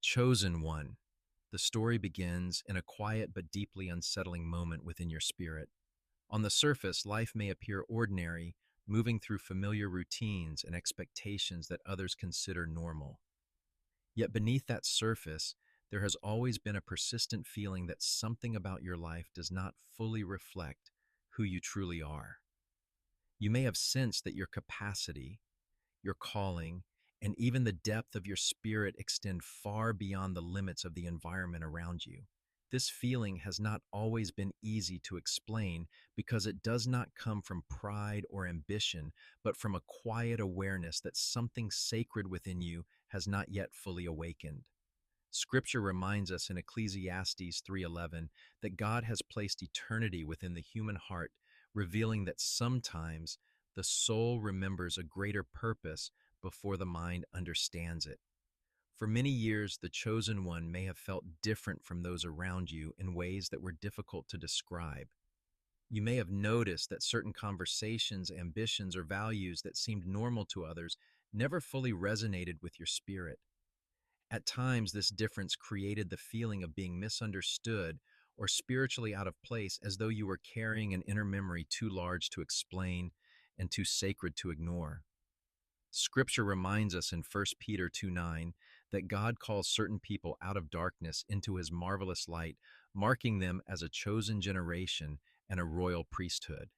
Chosen one. The story begins in a quiet but deeply unsettling moment within your spirit. On the surface, life may appear ordinary, moving through familiar routines and expectations that others consider normal. Yet beneath that surface, there has always been a persistent feeling that something about your life does not fully reflect who you truly are. You may have sensed that your capacity, your calling, and even the depth of your spirit extend far beyond the limits of the environment around you. This feeling has not always been easy to explain because it does not come from pride or ambition, but from a quiet awareness that something sacred within you has not yet fully awakened. Scripture reminds us in Ecclesiastes 3:11 that God has placed eternity within the human heart, revealing that sometimes the soul remembers a greater purpose before the mind understands it. For many years, the chosen one may have felt different from those around you in ways that were difficult to describe. You may have noticed that certain conversations, ambitions, or values that seemed normal to others never fully resonated with your spirit. At times, this difference created the feeling of being misunderstood or spiritually out of place, as though you were carrying an inner memory too large to explain and too sacred to ignore. Scripture reminds us in 1 Peter 2:9 that God calls certain people out of darkness into his marvelous light, marking them as a chosen generation and a royal priesthood.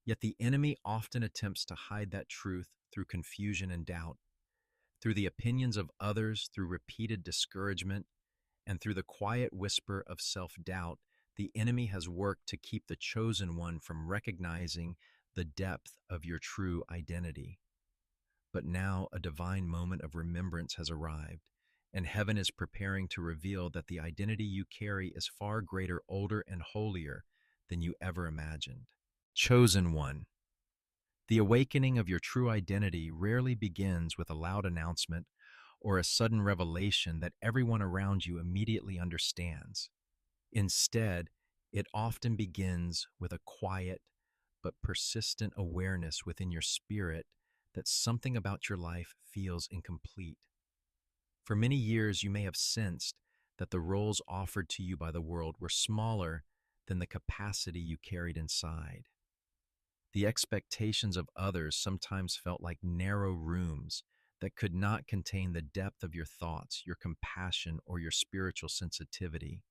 Yet the enemy often attempts to hide that truth through confusion and doubt. Through the opinions of others, through repeated discouragement, and through the quiet whisper of self-doubt, the enemy has worked to keep the chosen one from recognizing the depth of your true identity. But now a divine moment of remembrance has arrived, and heaven is preparing to reveal that the identity you carry is far greater, older, and holier than you ever imagined. Chosen one. The awakening of your true identity rarely begins with a loud announcement or a sudden revelation that everyone around you immediately understands. Instead, it often begins with a quiet but persistent awareness within your spirit that something about your life feels incomplete. For many years, you may have sensed that the roles offered to you by the world were smaller than the capacity you carried inside. The expectations of others sometimes felt like narrow rooms that could not contain the depth of your thoughts, your compassion, or your spiritual sensitivity.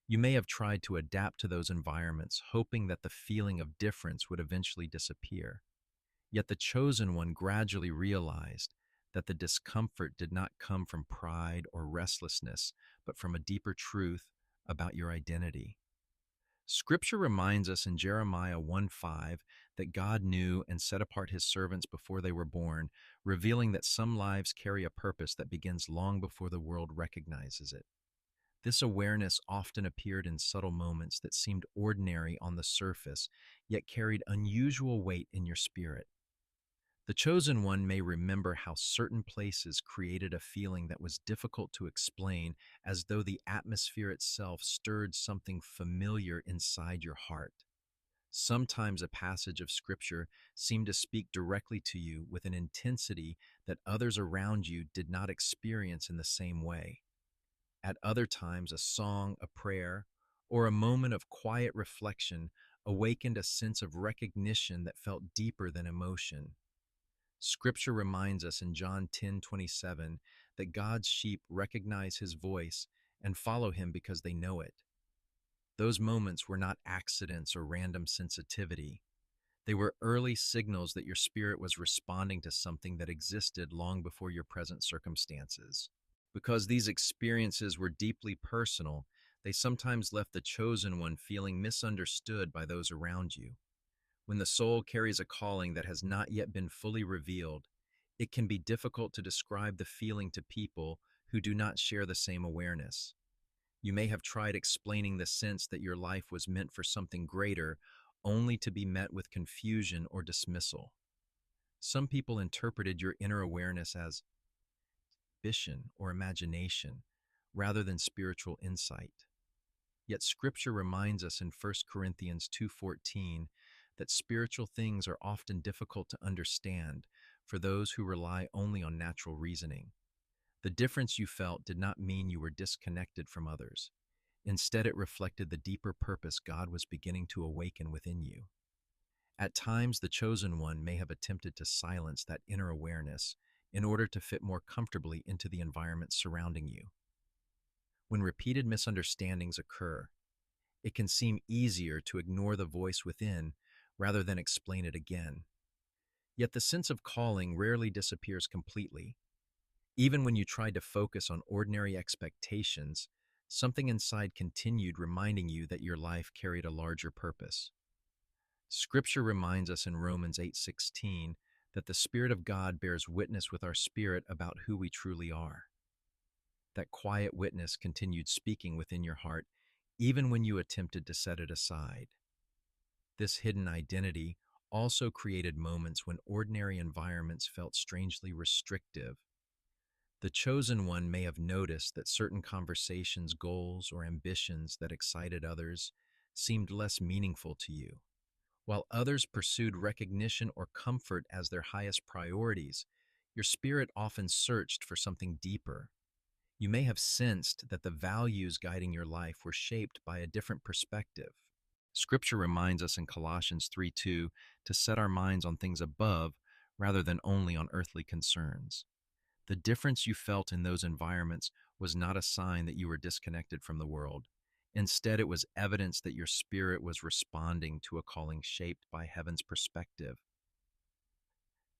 You may have tried to adapt to those environments, hoping that the feeling of difference would eventually disappear. Yet the chosen one gradually realized that the discomfort did not come from pride or restlessness, but from a deeper truth about your identity. Scripture reminds us in Jeremiah 1:5 that God knew and set apart his servants before they were born, revealing that some lives carry a purpose that begins long before the world recognizes it. This awareness often appeared in subtle moments that seemed ordinary on the surface, yet carried unusual weight in your spirit. The chosen one may remember how certain places created a feeling that was difficult to explain, as though the atmosphere itself stirred something familiar inside your heart. Sometimes a passage of scripture seemed to speak directly to you with an intensity that others around you did not experience in the same way. At other times, a song, a prayer, or a moment of quiet reflection awakened a sense of recognition that felt deeper than emotion. Scripture reminds us in John 10:27 that God's sheep recognize his voice and follow him because they know it. Those moments were not accidents or random sensitivity. They were early signals that your spirit was responding to something that existed long before your present circumstances. Because these experiences were deeply personal, they sometimes left the chosen one feeling misunderstood by those around you. When the soul carries a calling that has not yet been fully revealed, it can be difficult to describe the feeling to people who do not share the same awareness. You may have tried explaining the sense that your life was meant for something greater, only to be met with confusion or dismissal. Some people interpreted your inner awareness as ambition or imagination, rather than spiritual insight. Yet Scripture reminds us in 1 Corinthians 2:14 that spiritual things are often difficult to understand for those who rely only on natural reasoning. The difference you felt did not mean you were disconnected from others. Instead, it reflected the deeper purpose God was beginning to awaken within you. At times, the chosen one may have attempted to silence that inner awareness in order to fit more comfortably into the environment surrounding you. When repeated misunderstandings occur, it can seem easier to ignore the voice within rather than explain it again. Yet the sense of calling rarely disappears completely. Even when you tried to focus on ordinary expectations, something inside continued reminding you that your life carried a larger purpose. Scripture reminds us in Romans 8:16 that the Spirit of God bears witness with our spirit about who we truly are. That quiet witness continued speaking within your heart even when you attempted to set it aside. This hidden identity also created moments when ordinary environments felt strangely restrictive. The chosen one may have noticed that certain conversations, goals, or ambitions that excited others seemed less meaningful to you. While others pursued recognition or comfort as their highest priorities, your spirit often searched for something deeper. You may have sensed that the values guiding your life were shaped by a different perspective. Scripture reminds us in Colossians 3:2 to set our minds on things above rather than only on earthly concerns. The difference you felt in those environments was not a sign that you were disconnected from the world. Instead, it was evidence that your spirit was responding to a calling shaped by heaven's perspective.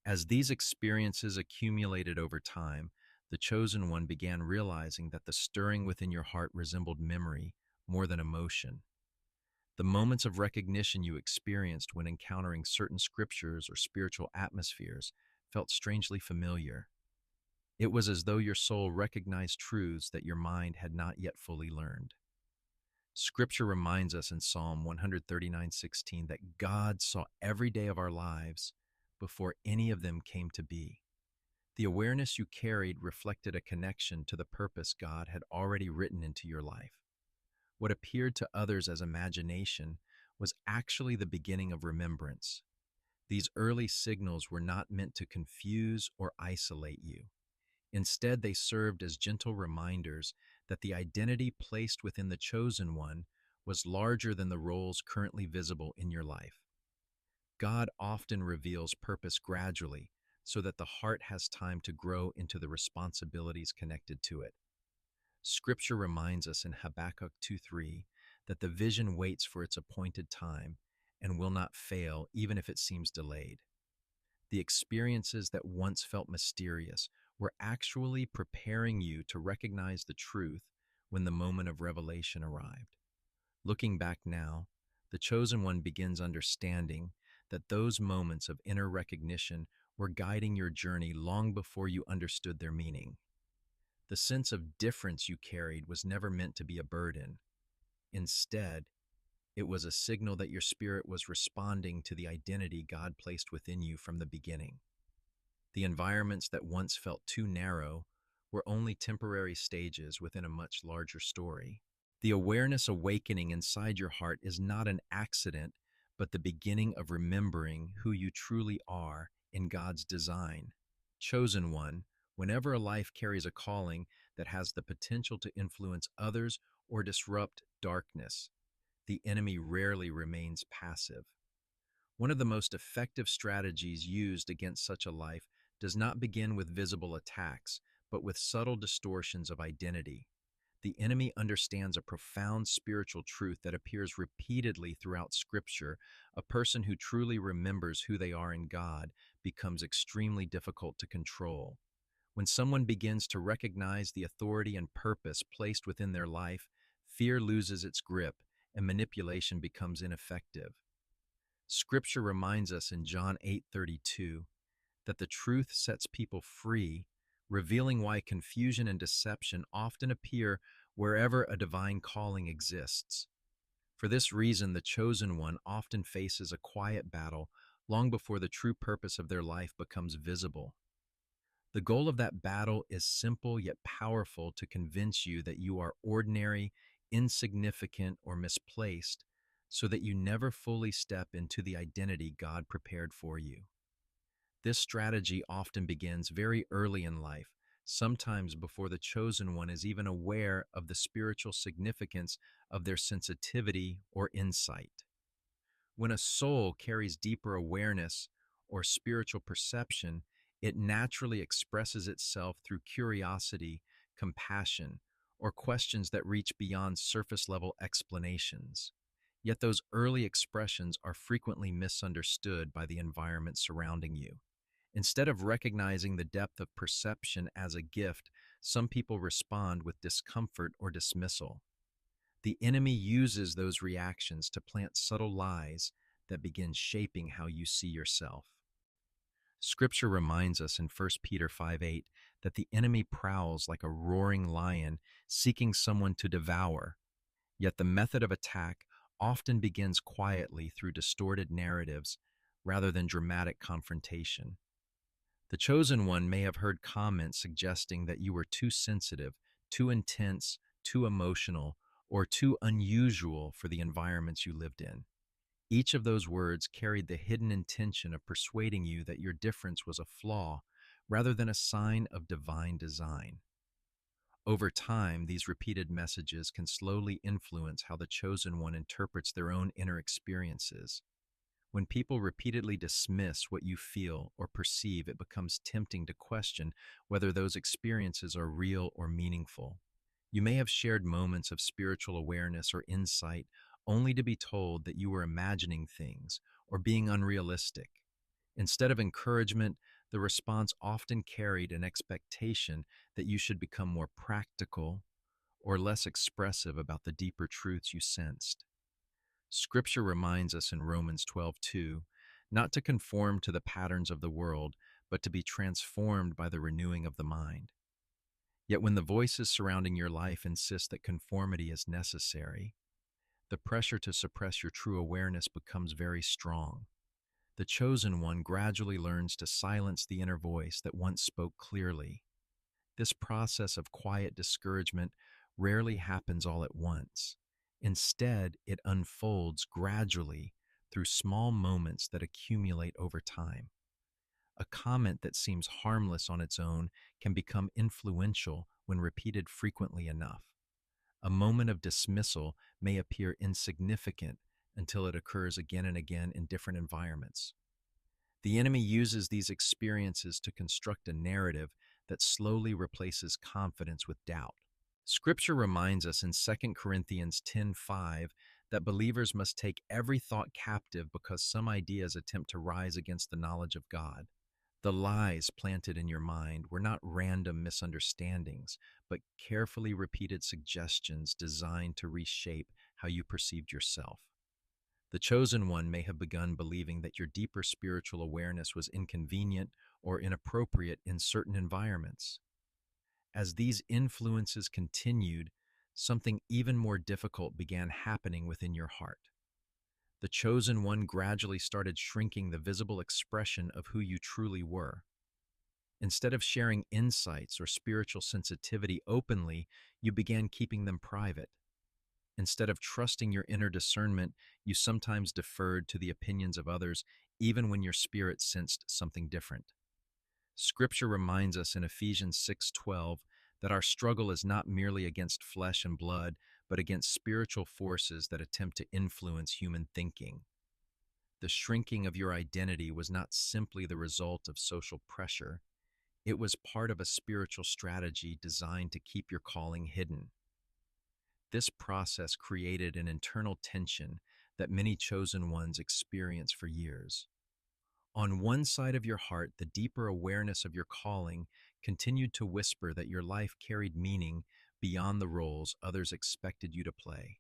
As these experiences accumulated over time, the chosen one began realizing that the stirring within your heart resembled memory more than emotion. The moments of recognition you experienced when encountering certain scriptures or spiritual atmospheres felt strangely familiar. It was as though your soul recognized truths that your mind had not yet fully learned. Scripture reminds us in Psalm 139:16 that God saw every day of our lives before any of them came to be. The awareness you carried reflected a connection to the purpose God had already written into your life. What appeared to others as imagination was actually the beginning of remembrance. These early signals were not meant to confuse or isolate you. Instead, they served as gentle reminders that the identity placed within the chosen one was larger than the roles currently visible in your life. God often reveals purpose gradually so that the heart has time to grow into the responsibilities connected to it. Scripture reminds us in Habakkuk 2:3 that the vision waits for its appointed time and will not fail even if it seems delayed. The experiences that once felt mysterious were actually preparing you to recognize the truth when the moment of revelation arrived. Looking back now, the chosen one begins understanding that those moments of inner recognition were guiding your journey long before you understood their meaning. The sense of difference you carried was never meant to be a burden. Instead, it was a signal that your spirit was responding to the identity God placed within you from the beginning. The environments that once felt too narrow were only temporary stages within a much larger story. The awareness awakening inside your heart is not an accident, but the beginning of remembering who you truly are in God's design. Chosen one, whenever a life carries a calling that has the potential to influence others or disrupt darkness, the enemy rarely remains passive. One of the most effective strategies used against such a life does not begin with visible attacks, but with subtle distortions of identity. The enemy understands a profound spiritual truth that appears repeatedly throughout Scripture. A person who truly remembers who they are in God becomes extremely difficult to control. When someone begins to recognize the authority and purpose placed within their life, fear loses its grip and manipulation becomes ineffective. Scripture reminds us in John 8:32 that the truth sets people free, revealing why confusion and deception often appear wherever a divine calling exists. For this reason, the chosen one often faces a quiet battle long before the true purpose of their life becomes visible. The goal of that battle is simple yet powerful: to convince you that you are ordinary, insignificant, or misplaced, so that you never fully step into the identity God prepared for you. This strategy often begins very early in life, sometimes before the chosen one is even aware of the spiritual significance of their sensitivity or insight. When a soul carries deeper awareness or spiritual perception, it naturally expresses itself through curiosity, compassion, or questions that reach beyond surface level explanations. Yet those early expressions are frequently misunderstood by the environment surrounding you. Instead of recognizing the depth of perception as a gift, some people respond with discomfort or dismissal. The enemy uses those reactions to plant subtle lies that begin shaping how you see yourself. Scripture reminds us in 1 Peter 5:8 that the enemy prowls like a roaring lion seeking someone to devour, yet the method of attack often begins quietly through distorted narratives rather than dramatic confrontation. The chosen one may have heard comments suggesting that you were too sensitive, too intense, too emotional, or too unusual for the environments you lived in. Each of those words carried the hidden intention of persuading you that your difference was a flaw rather than a sign of divine design. Over time, these repeated messages can slowly influence how the chosen one interprets their own inner experiences. When people repeatedly dismiss what you feel or perceive, it becomes tempting to question whether those experiences are real or meaningful. You may have shared moments of spiritual awareness or insight only to be told that you were imagining things or being unrealistic. Instead of encouragement, the response often carried an expectation that you should become more practical or less expressive about the deeper truths you sensed. Scripture reminds us in Romans 12:2 not to conform to the patterns of the world, but to be transformed by the renewing of the mind. Yet when the voices surrounding your life insist that conformity is necessary, the pressure to suppress your true awareness becomes very strong. The chosen one gradually learns to silence the inner voice that once spoke clearly. This process of quiet discouragement rarely happens all at once. Instead, it unfolds gradually through small moments that accumulate over time. A comment that seems harmless on its own can become influential when repeated frequently enough. A moment of dismissal may appear insignificant until it occurs again and again in different environments. The enemy uses these experiences to construct a narrative that slowly replaces confidence with doubt. Scripture reminds us in 2 Corinthians 10:5 that believers must take every thought captive because some ideas attempt to rise against the knowledge of God. The lies planted in your mind were not random misunderstandings, but carefully repeated suggestions designed to reshape how you perceived yourself. The chosen one may have begun believing that your deeper spiritual awareness was inconvenient or inappropriate in certain environments. As these influences continued, something even more difficult began happening within your heart. The chosen one gradually started shrinking the visible expression of who you truly were. Instead of sharing insights or spiritual sensitivity openly, you began keeping them private. Instead of trusting your inner discernment, you sometimes deferred to the opinions of others, even when your spirit sensed something different. Scripture reminds us in Ephesians 6:12 that our struggle is not merely against flesh and blood, but against spiritual forces that attempt to influence human thinking. The shrinking of your identity was not simply the result of social pressure, it was part of a spiritual strategy designed to keep your calling hidden. This process created an internal tension that many chosen ones experience for years. On one side of your heart, the deeper awareness of your calling continued to whisper that your life carried meaning beyond the roles others expected you to play.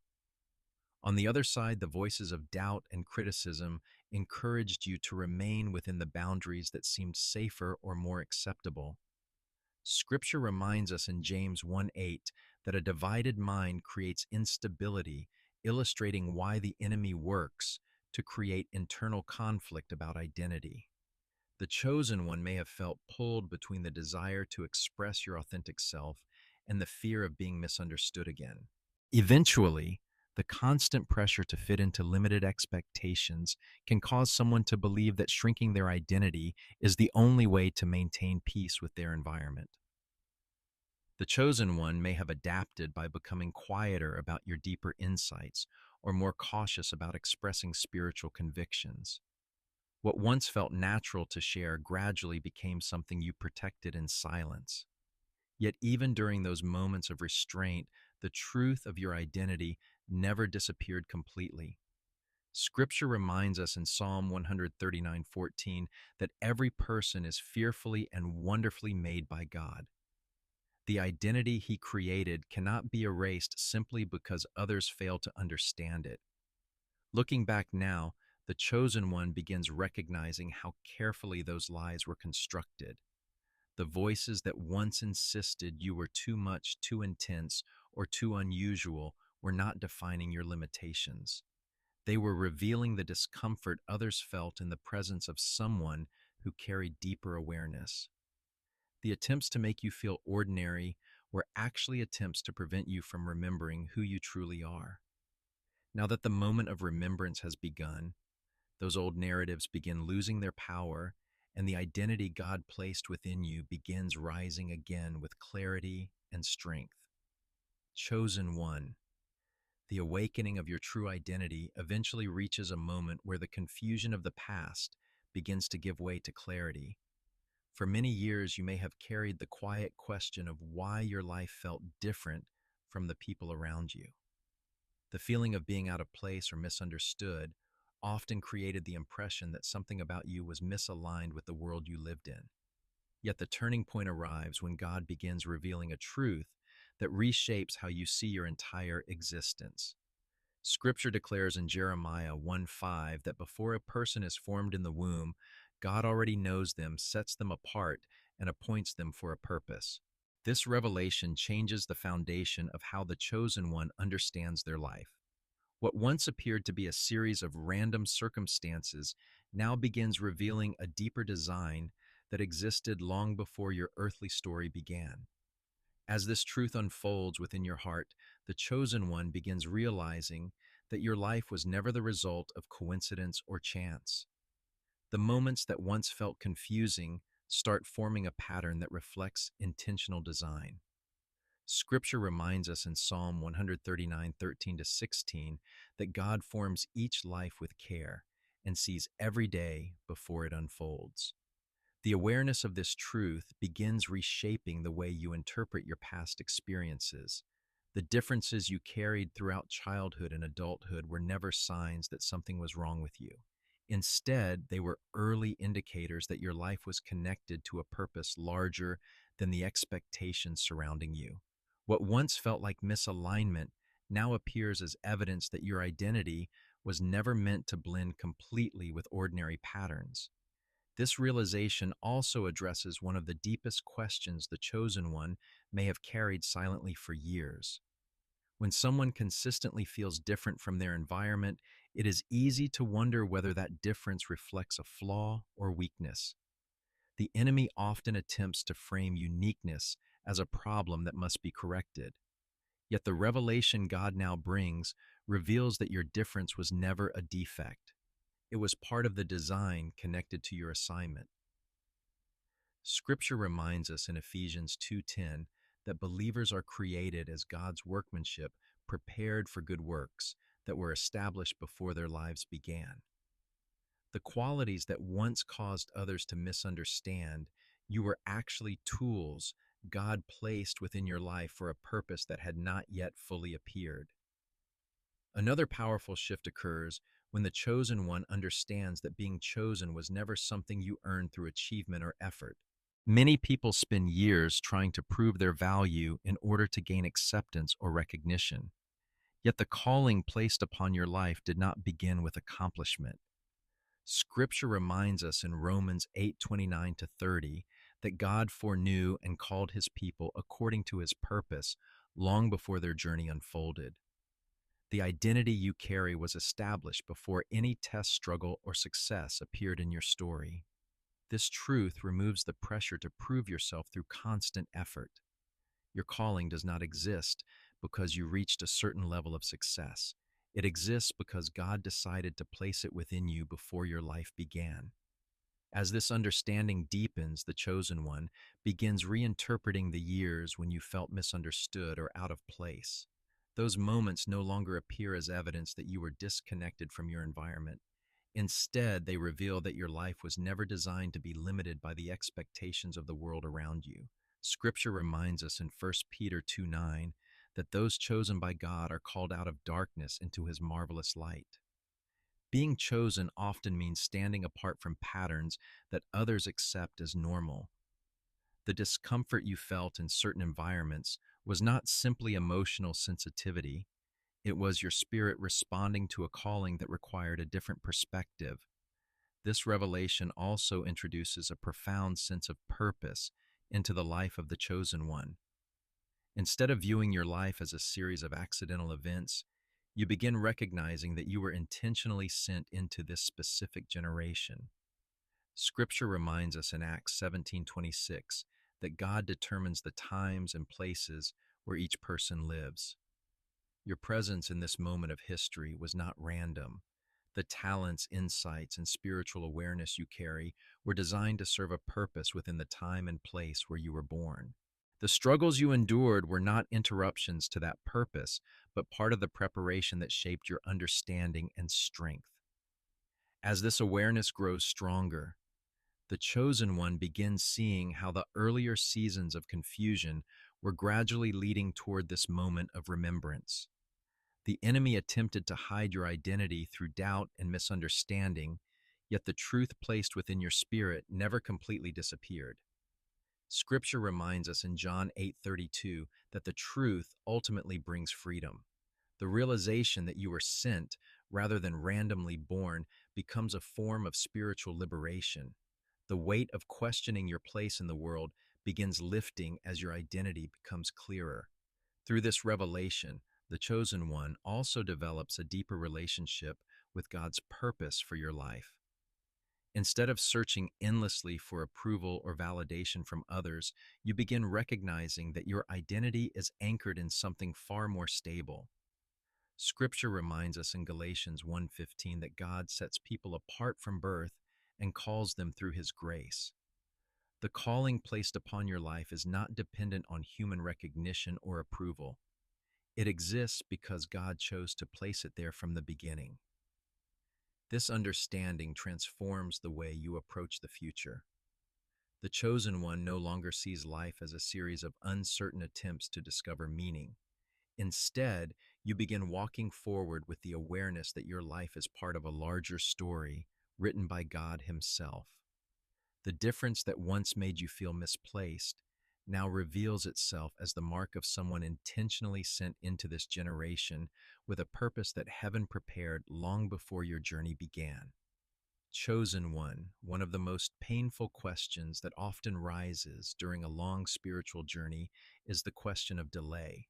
On the other side, the voices of doubt and criticism encouraged you to remain within the boundaries that seemed safer or more acceptable. Scripture reminds us in James 1:8 that a divided mind creates instability, illustrating why the enemy works to create internal conflict about identity. The chosen one may have felt pulled between the desire to express your authentic self and the fear of being misunderstood again. Eventually, the constant pressure to fit into limited expectations can cause someone to believe that shrinking their identity is the only way to maintain peace with their environment. The chosen one may have adapted by becoming quieter about your deeper insights or more cautious about expressing spiritual convictions. What once felt natural to share gradually became something you protected in silence. Yet, even during those moments of restraint, the truth of your identity never disappeared completely. Scripture reminds us in Psalm 139:14 that every person is fearfully and wonderfully made by God. The identity he created cannot be erased simply because others fail to understand it. Looking back now, the chosen one begins recognizing how carefully those lies were constructed. The voices that once insisted you were too much, too intense, or too unusual were not defining your limitations. They were revealing the discomfort others felt in the presence of someone who carried deeper awareness. The attempts to make you feel ordinary were actually attempts to prevent you from remembering who you truly are. Now that the moment of remembrance has begun, those old narratives begin losing their power, and the identity God placed within you begins rising again with clarity and strength. Chosen one, the awakening of your true identity eventually reaches a moment where the confusion of the past begins to give way to clarity. For many years, you may have carried the quiet question of why your life felt different from the people around you. The feeling of being out of place or misunderstood often created the impression that something about you was misaligned with the world you lived in. Yet the turning point arrives when God begins revealing a truth that reshapes how you see your entire existence. Scripture declares in Jeremiah 1:5 that before a person is formed in the womb, God already knows them, sets them apart, and appoints them for a purpose. This revelation changes the foundation of how the chosen one understands their life. What once appeared to be a series of random circumstances now begins revealing a deeper design that existed long before your earthly story began. As this truth unfolds within your heart, the chosen one begins realizing that your life was never the result of coincidence or chance. The moments that once felt confusing start forming a pattern that reflects intentional design. Scripture reminds us in Psalm 139:13 to 16 that God forms each life with care and sees every day before it unfolds. The awareness of this truth begins reshaping the way you interpret your past experiences. The differences you carried throughout childhood and adulthood were never signs that something was wrong with you. Instead, they were early indicators that your life was connected to a purpose larger than the expectations surrounding you. What once felt like misalignment now appears as evidence that your identity was never meant to blend completely with ordinary patterns. This realization also addresses one of the deepest questions the chosen one may have carried silently for years. When someone consistently feels different from their environment, it is easy to wonder whether that difference reflects a flaw or weakness. The enemy often attempts to frame uniqueness as a problem that must be corrected. Yet the revelation God now brings reveals that your difference was never a defect. It was part of the design connected to your assignment. Scripture reminds us in Ephesians 2:10 that believers are created as God's workmanship, prepared for good works that were established before their lives began. The qualities that once caused others to misunderstand, you were actually tools God placed within your life for a purpose that had not yet fully appeared. Another powerful shift occurs when the chosen one understands that being chosen was never something you earned through achievement or effort. Many people spend years trying to prove their value in order to gain acceptance or recognition. Yet the calling placed upon your life did not begin with accomplishment. Scripture reminds us in Romans 8:29 to 30 that God foreknew and called his people according to his purpose long before their journey unfolded. The identity you carry was established before any test, struggle, or success appeared in your story. This truth removes the pressure to prove yourself through constant effort. Your calling does not exist because you reached a certain level of success. It exists because God decided to place it within you before your life began. As this understanding deepens, the chosen one begins reinterpreting the years when you felt misunderstood or out of place. Those moments no longer appear as evidence that you were disconnected from your environment. Instead, they reveal that your life was never designed to be limited by the expectations of the world around you. Scripture reminds us in 1 Peter 2:9 that those chosen by God are called out of darkness into his marvelous light. Being chosen often means standing apart from patterns that others accept as normal. The discomfort you felt in certain environments was not simply emotional sensitivity, it was your spirit responding to a calling that required a different perspective. This revelation also introduces a profound sense of purpose into the life of the chosen one. Instead of viewing your life as a series of accidental events, you begin recognizing that you were intentionally sent into this specific generation. Scripture reminds us in Acts 17:26 that God determines the times and places where each person lives. Your presence in this moment of history was not random. The talents, insights, and spiritual awareness you carry were designed to serve a purpose within the time and place where you were born. The struggles you endured were not interruptions to that purpose, but part of the preparation that shaped your understanding and strength. As this awareness grows stronger, the chosen one begins seeing how the earlier seasons of confusion were gradually leading toward this moment of remembrance. The enemy attempted to hide your identity through doubt and misunderstanding, yet the truth placed within your spirit never completely disappeared. Scripture reminds us in John 8:32 that the truth ultimately brings freedom. The realization that you were sent rather than randomly born becomes a form of spiritual liberation. The weight of questioning your place in the world begins lifting as your identity becomes clearer. Through this revelation, the chosen one also develops a deeper relationship with God's purpose for your life. Instead of searching endlessly for approval or validation from others, you begin recognizing that your identity is anchored in something far more stable. Scripture reminds us in Galatians 1:15 that God sets people apart from birth and calls them through his grace. The calling placed upon your life is not dependent on human recognition or approval. It exists because God chose to place it there from the beginning. This understanding transforms the way you approach the future. The chosen one no longer sees life as a series of uncertain attempts to discover meaning. Instead, you begin walking forward with the awareness that your life is part of a larger story written by God himself. The difference that once made you feel misplaced now reveals itself as the mark of someone intentionally sent into this generation with a purpose that heaven prepared long before your journey began. Chosen one of the most painful questions that often rises during a long spiritual journey is the question of delay.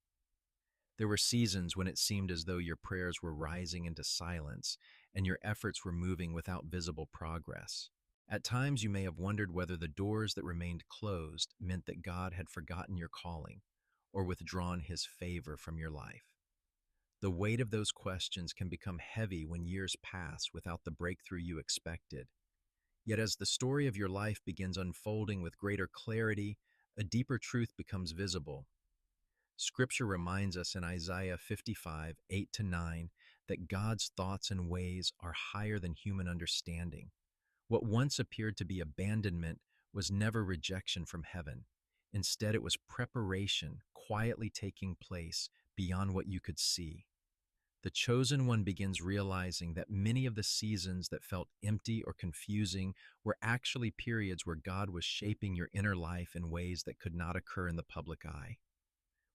There were seasons when it seemed as though your prayers were rising into silence and your efforts were moving without visible progress. At times, you may have wondered whether the doors that remained closed meant that God had forgotten your calling or withdrawn his favor from your life. The weight of those questions can become heavy when years pass without the breakthrough you expected. Yet as the story of your life begins unfolding with greater clarity, a deeper truth becomes visible. Scripture reminds us in Isaiah 55:8-9 that God's thoughts and ways are higher than human understanding. What once appeared to be abandonment was never rejection from heaven. Instead, it was preparation quietly taking place beyond what you could see. The chosen one begins realizing that many of the seasons that felt empty or confusing were actually periods where God was shaping your inner life in ways that could not occur in the public eye.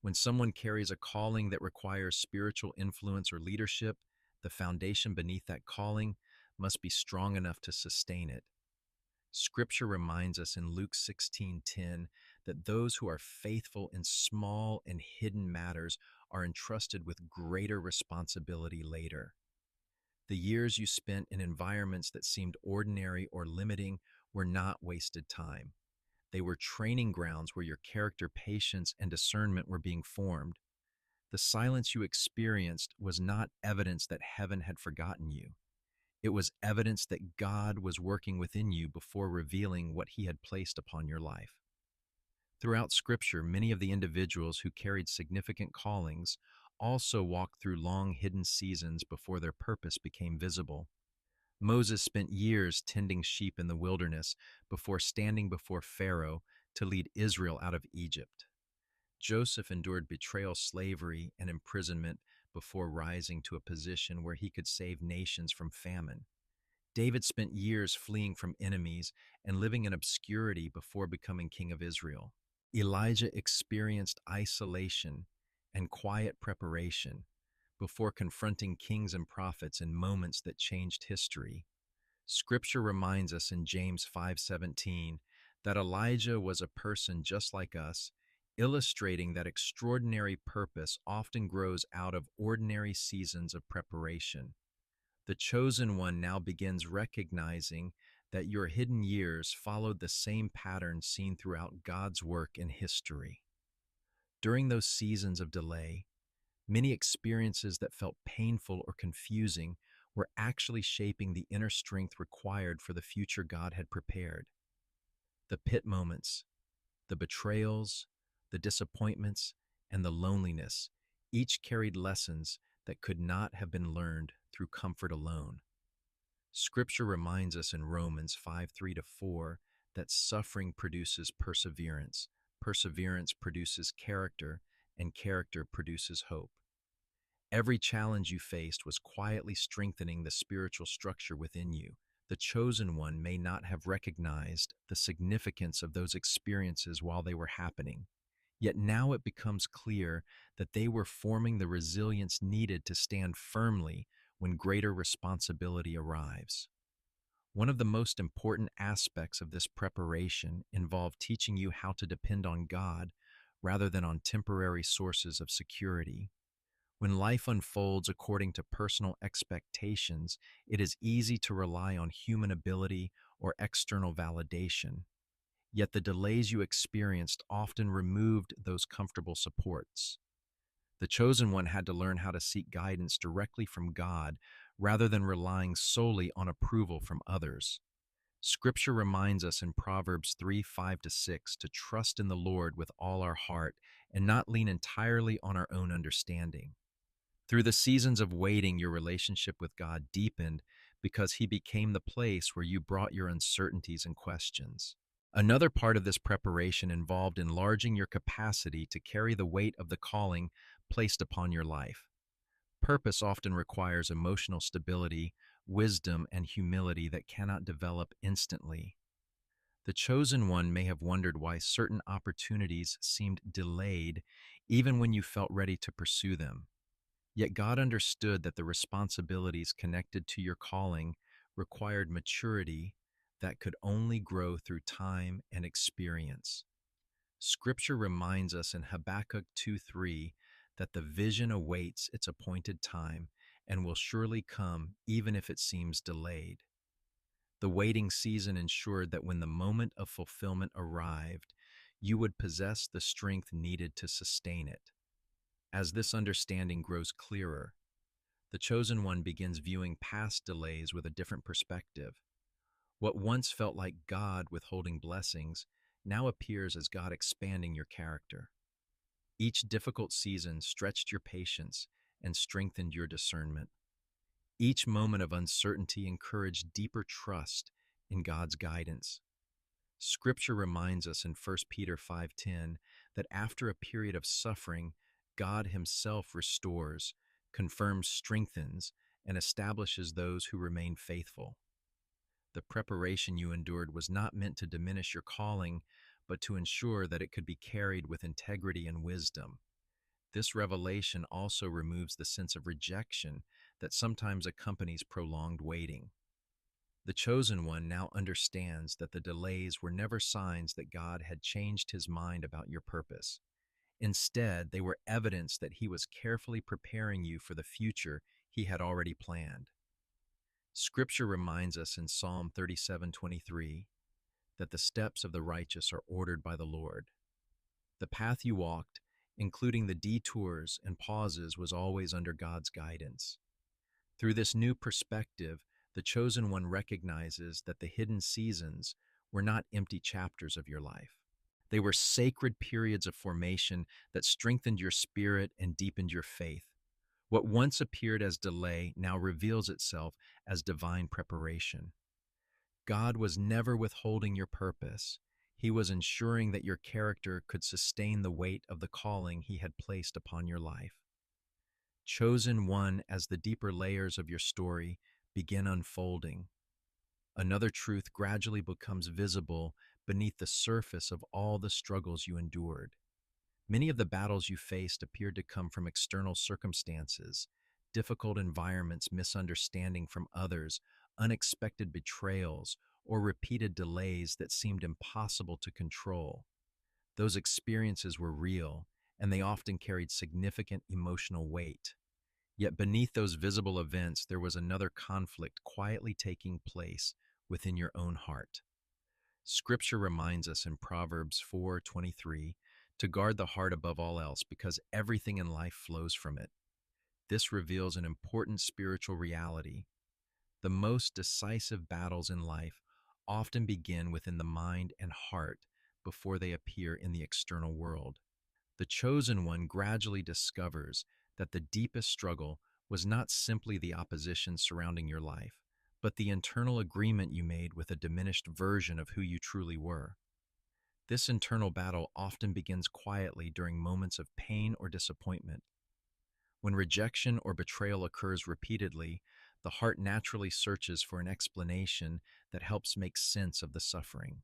When someone carries a calling that requires spiritual influence or leadership, the foundation beneath that calling must be strong enough to sustain it. Scripture reminds us in Luke 16:10 that those who are faithful in small and hidden matters are entrusted with greater responsibility later. The years you spent in environments that seemed ordinary or limiting were not wasted time. They were training grounds where your character, patience, and discernment were being formed. The silence you experienced was not evidence that heaven had forgotten you. It was evidence that God was working within you before revealing what he had placed upon your life. Throughout Scripture, many of the individuals who carried significant callings also walked through long hidden seasons before their purpose became visible. Moses spent years tending sheep in the wilderness before standing before Pharaoh to lead Israel out of Egypt. Joseph endured betrayal, slavery, and imprisonment before rising to a position where he could save nations from famine. David spent years fleeing from enemies and living in obscurity before becoming king of Israel. Elijah experienced isolation and quiet preparation before confronting kings and prophets in moments that changed history. Scripture reminds us in James 5:17 that Elijah was a person just like us, illustrating that extraordinary purpose often grows out of ordinary seasons of preparation. The chosen one now begins recognizing that your hidden years followed the same pattern seen throughout God's work in history. During those seasons of delay, many experiences that felt painful or confusing were actually shaping the inner strength required for the future God had prepared. The pit moments, the betrayals, the disappointments, and the loneliness each carried lessons that could not have been learned through comfort alone. Scripture reminds us in Romans 5:3-4 that suffering produces perseverance, perseverance produces character, and character produces hope. Every challenge you faced was quietly strengthening the spiritual structure within you. The chosen one may not have recognized the significance of those experiences while they were happening. Yet now it becomes clear that they were forming the resilience needed to stand firmly when greater responsibility arrives. One of the most important aspects of this preparation involved teaching you how to depend on God rather than on temporary sources of security. When life unfolds according to personal expectations, it is easy to rely on human ability or external validation. Yet the delays you experienced often removed those comfortable supports. The chosen one had to learn how to seek guidance directly from God rather than relying solely on approval from others. Scripture reminds us in Proverbs 3:5-6 to trust in the Lord with all our heart and not lean entirely on our own understanding. Through the seasons of waiting, your relationship with God deepened because he became the place where you brought your uncertainties and questions. Another part of this preparation involved enlarging your capacity to carry the weight of the calling placed upon your life. Purpose often requires emotional stability, wisdom, and humility that cannot develop instantly. The chosen one may have wondered why certain opportunities seemed delayed even when you felt ready to pursue them. Yet God understood that the responsibilities connected to your calling required maturity that could only grow through time and experience. Scripture reminds us in Habakkuk 2:3 that the vision awaits its appointed time and will surely come even if it seems delayed. The waiting season ensured that when the moment of fulfillment arrived, you would possess the strength needed to sustain it. As this understanding grows clearer, the chosen one begins viewing past delays with a different perspective. What once felt like God withholding blessings now appears as God expanding your character. Each difficult season stretched your patience and strengthened your discernment. Each moment of uncertainty encouraged deeper trust in God's guidance. Scripture reminds us in 1 Peter 5:10 that after a period of suffering, God himself restores, confirms, strengthens, and establishes those who remain faithful. The preparation you endured was not meant to diminish your calling, but to ensure that it could be carried with integrity and wisdom. This revelation also removes the sense of rejection that sometimes accompanies prolonged waiting. The chosen one now understands that the delays were never signs that God had changed his mind about your purpose. Instead, they were evidence that he was carefully preparing you for the future he had already planned. Scripture reminds us in Psalm 37:23 that the steps of the righteous are ordered by the Lord. The path you walked, including the detours and pauses, was always under God's guidance. Through this new perspective, The chosen one recognizes that the hidden seasons were not empty chapters of your life. They were sacred periods of formation that strengthened your spirit and deepened your faith. What once appeared as delay now reveals itself as divine preparation. God was never withholding your purpose. He was ensuring that your character could sustain the weight of the calling He had placed upon your life. Chosen one, as the deeper layers of your story begin unfolding, another truth gradually becomes visible beneath the surface of all the struggles you endured. Many of the battles you faced appeared to come from external circumstances, difficult environments, misunderstanding from others, unexpected betrayals, or repeated delays that seemed impossible to control. Those experiences were real, and they often carried significant emotional weight. Yet beneath those visible events, there was another conflict quietly taking place within your own heart. Scripture reminds us in Proverbs 4:23 to guard the heart above all else because everything in life flows from it. This reveals an important spiritual reality. The most decisive battles in life often begin within the mind and heart before they appear in the external world. The chosen one gradually discovers that the deepest struggle was not simply the opposition surrounding your life, but the internal agreement you made with a diminished version of who you truly were. This internal battle often begins quietly during moments of pain or disappointment. When rejection or betrayal occurs repeatedly, the heart naturally searches for an explanation that helps make sense of the suffering.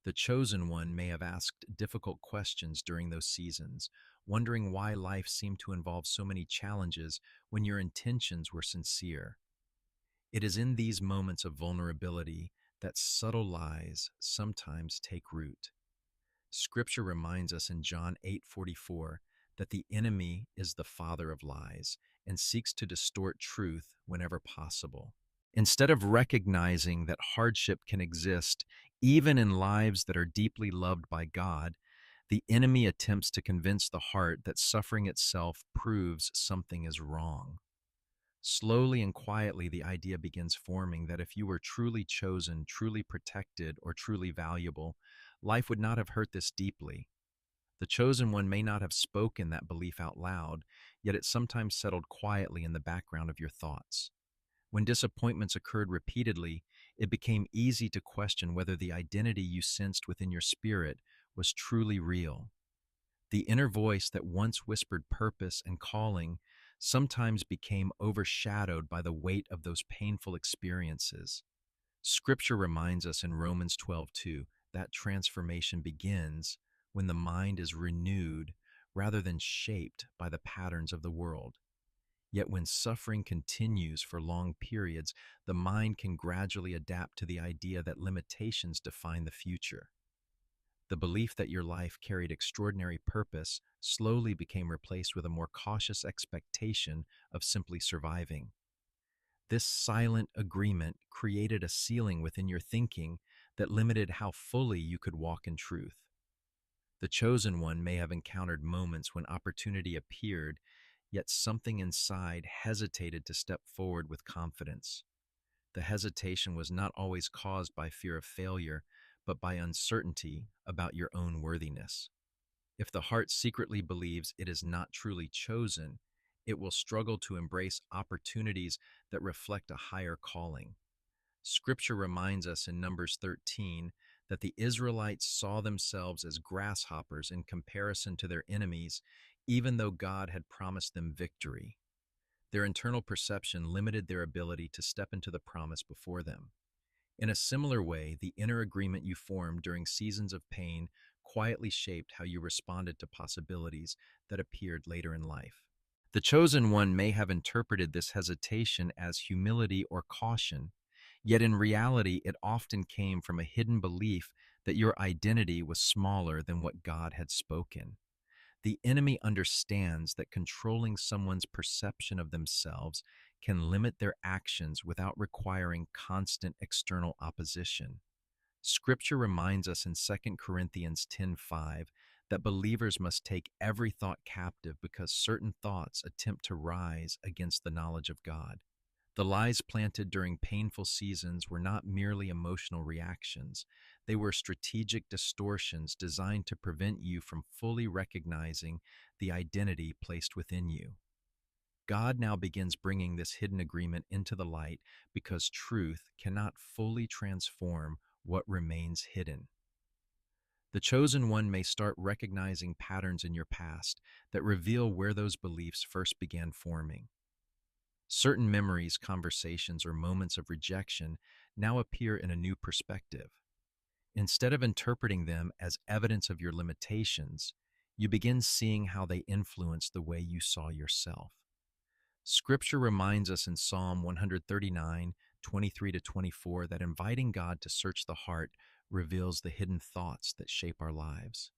The chosen one may have asked difficult questions during those seasons, wondering why life seemed to involve so many challenges when your intentions were sincere. It is in these moments of vulnerability that subtle lies sometimes take root. Scripture reminds us in John 8:44 that the enemy is the father of lies and seeks to distort truth whenever possible. Instead of recognizing that hardship can exist even in lives that are deeply loved by God, the enemy attempts to convince the heart that suffering itself proves something is wrong. Slowly and quietly, the idea begins forming that if you were truly chosen, truly protected, or truly valuable, life would not have hurt this deeply. The chosen one may not have spoken that belief out loud, yet it sometimes settled quietly in the background of your thoughts. When disappointments occurred repeatedly, it became easy to question whether the identity you sensed within your spirit was truly real. The inner voice that once whispered purpose and calling sometimes became overshadowed by the weight of those painful experiences. Scripture reminds us in Romans 12:2 that transformation begins when the mind is renewed rather than shaped by the patterns of the world. Yet when suffering continues for long periods, the mind can gradually adapt to the idea that limitations define the future. The belief that your life carried extraordinary purpose slowly became replaced with a more cautious expectation of simply surviving. This silent agreement created a ceiling within your thinking that limited how fully you could walk in truth. The chosen one may have encountered moments when opportunity appeared, yet something inside hesitated to step forward with confidence. The hesitation was not always caused by fear of failure, but by uncertainty about your own worthiness. If the heart secretly believes it is not truly chosen, it will struggle to embrace opportunities that reflect a higher calling. Scripture reminds us in Numbers 13 that the Israelites saw themselves as grasshoppers in comparison to their enemies, even though God had promised them victory. Their internal perception limited their ability to step into the promise before them. In a similar way, the inner agreement you formed during seasons of pain quietly shaped how you responded to possibilities that appeared later in life. The chosen one may have interpreted this hesitation as humility or caution, yet in reality, it often came from a hidden belief that your identity was smaller than what God had spoken. The enemy understands that controlling someone's perception of themselves can limit their actions without requiring constant external opposition. Scripture reminds us in 2 Corinthians 10:5 that believers must take every thought captive because certain thoughts attempt to rise against the knowledge of God. The lies planted during painful seasons were not merely emotional reactions, they were strategic distortions designed to prevent you from fully recognizing the identity placed within you. God now begins bringing this hidden agreement into the light because truth cannot fully transform what remains hidden. The chosen one may start recognizing patterns in your past that reveal where those beliefs first began forming. Certain memories, conversations, or moments of rejection now appear in a new perspective. Instead of interpreting them as evidence of your limitations, you begin seeing how they influence the way you saw yourself. Scripture reminds us in Psalm 139:23 to 24, that inviting God to search the heart reveals the hidden thoughts that shape our lives.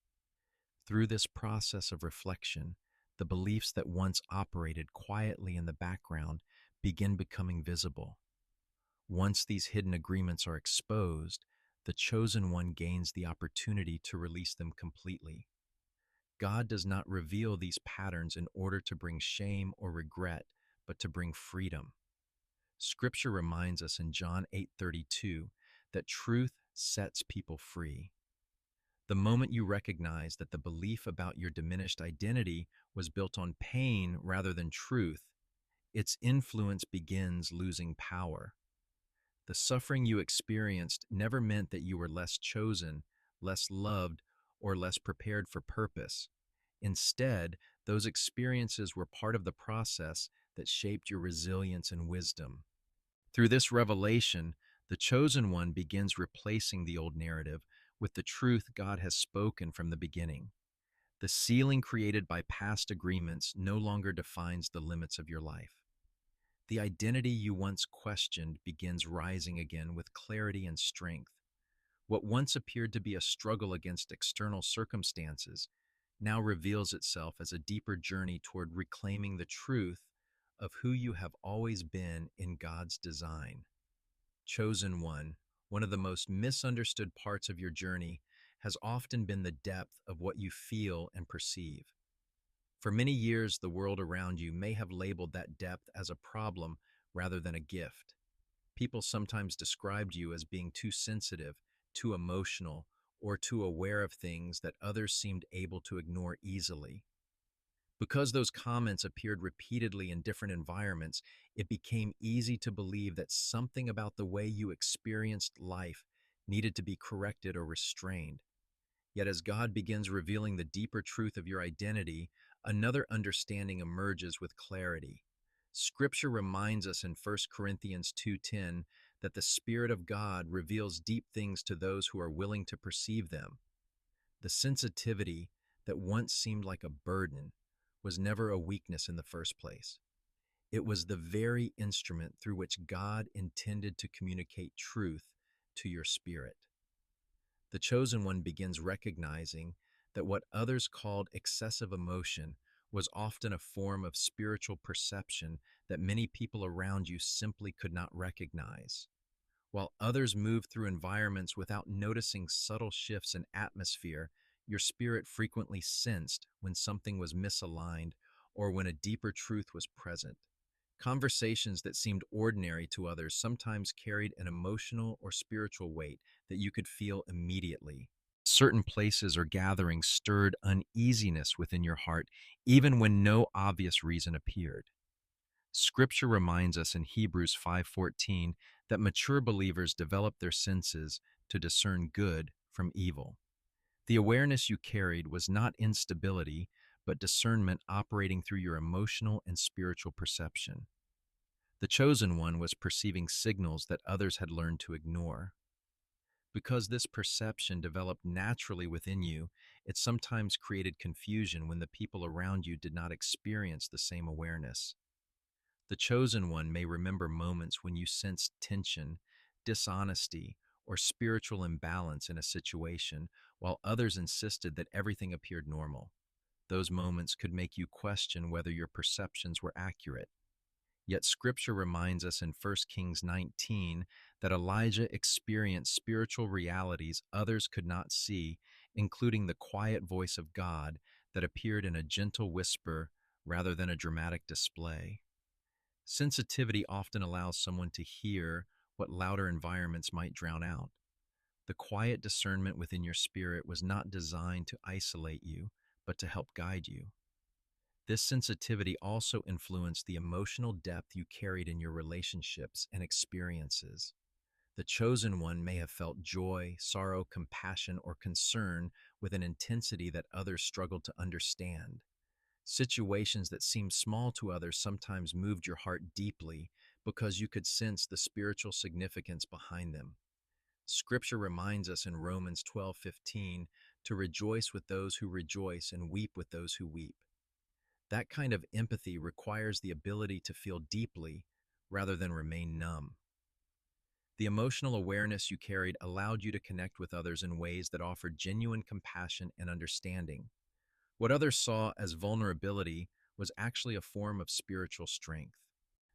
Through this process of reflection, the beliefs that once operated quietly in the background begin becoming visible. Once these hidden agreements are exposed, the chosen one gains the opportunity to release them completely. God does not reveal these patterns in order to bring shame or regret, but to bring freedom. Scripture reminds us in John 8:32 that truth sets people free. The moment you recognize that the belief about your diminished identity was built on pain rather than truth, its influence begins losing power. The suffering you experienced never meant that you were less chosen, less loved, or less prepared for purpose. Instead, those experiences were part of the process that shaped your resilience and wisdom. Through this revelation, the chosen one begins replacing the old narrative with the truth God has spoken from the beginning. The ceiling created by past agreements no longer defines the limits of your life. The identity you once questioned begins rising again with clarity and strength. What once appeared to be a struggle against external circumstances now reveals itself as a deeper journey toward reclaiming the truth of who you have always been in God's design. Chosen one of the most misunderstood parts of your journey has often been the depth of what you feel and perceive. For many years, the world around you may have labeled that depth as a problem rather than a gift. People sometimes described you as being too sensitive, too emotional, or too aware of things that others seemed able to ignore easily. Because those comments appeared repeatedly in different environments, it became easy to believe that something about the way you experienced life needed to be corrected or restrained. Yet as God begins revealing the deeper truth of your identity, another understanding emerges with clarity. Scripture reminds us in 1 Corinthians 2:10 that the Spirit of God reveals deep things to those who are willing to perceive them. The sensitivity that once seemed like a burden was never a weakness in the first place. It was the very instrument through which God intended to communicate truth to your spirit. The chosen one begins recognizing that what others called excessive emotion was often a form of spiritual perception that many people around you simply could not recognize. While others move through environments without noticing subtle shifts in atmosphere, your spirit frequently sensed when something was misaligned or when a deeper truth was present. Conversations that seemed ordinary to others sometimes carried an emotional or spiritual weight that you could feel immediately. Certain places or gatherings stirred uneasiness within your heart, even when no obvious reason appeared. Scripture reminds us in Hebrews 5:14 that mature believers develop their senses to discern good from evil. The awareness you carried was not instability, but discernment operating through your emotional and spiritual perception. The chosen one was perceiving signals that others had learned to ignore. Because this perception developed naturally within you, it sometimes created confusion when the people around you did not experience the same awareness. The chosen one may remember moments when you sensed tension, dishonesty, or spiritual imbalance in a situation, while others insisted that everything appeared normal. Those moments could make you question whether your perceptions were accurate. Yet Scripture reminds us in 1 Kings 19 that Elijah experienced spiritual realities others could not see, including the quiet voice of God that appeared in a gentle whisper rather than a dramatic display. Sensitivity often allows someone to hear what louder environments might drown out. The quiet discernment within your spirit was not designed to isolate you, but to help guide you. This sensitivity also influenced the emotional depth you carried in your relationships and experiences. The chosen one may have felt joy, sorrow, compassion, or concern with an intensity that others struggled to understand. Situations that seemed small to others sometimes moved your heart deeply because you could sense the spiritual significance behind them. Scripture reminds us in Romans 12:15 to rejoice with those who rejoice and weep with those who weep. That kind of empathy requires the ability to feel deeply rather than remain numb. The emotional awareness you carried allowed you to connect with others in ways that offered genuine compassion and understanding. What others saw as vulnerability was actually a form of spiritual strength.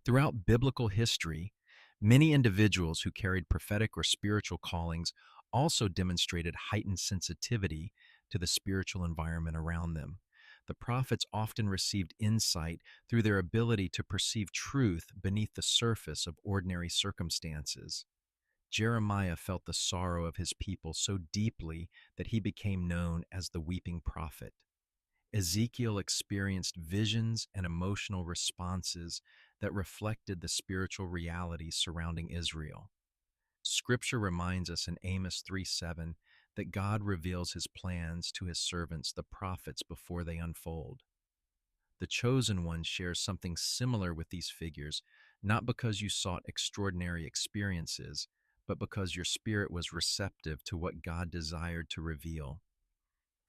Throughout biblical history, many individuals who carried prophetic or spiritual callings also demonstrated heightened sensitivity to the spiritual environment around them. The prophets often received insight through their ability to perceive truth beneath the surface of ordinary circumstances. Jeremiah felt the sorrow of his people so deeply that he became known as the weeping prophet. Ezekiel experienced visions and emotional responses that reflected the spiritual realities surrounding Israel. Scripture reminds us in Amos 3:7 that God reveals his plans to his servants, the prophets, before they unfold. The chosen one shares something similar with these figures, not because you sought extraordinary experiences, but because your spirit was receptive to what God desired to reveal.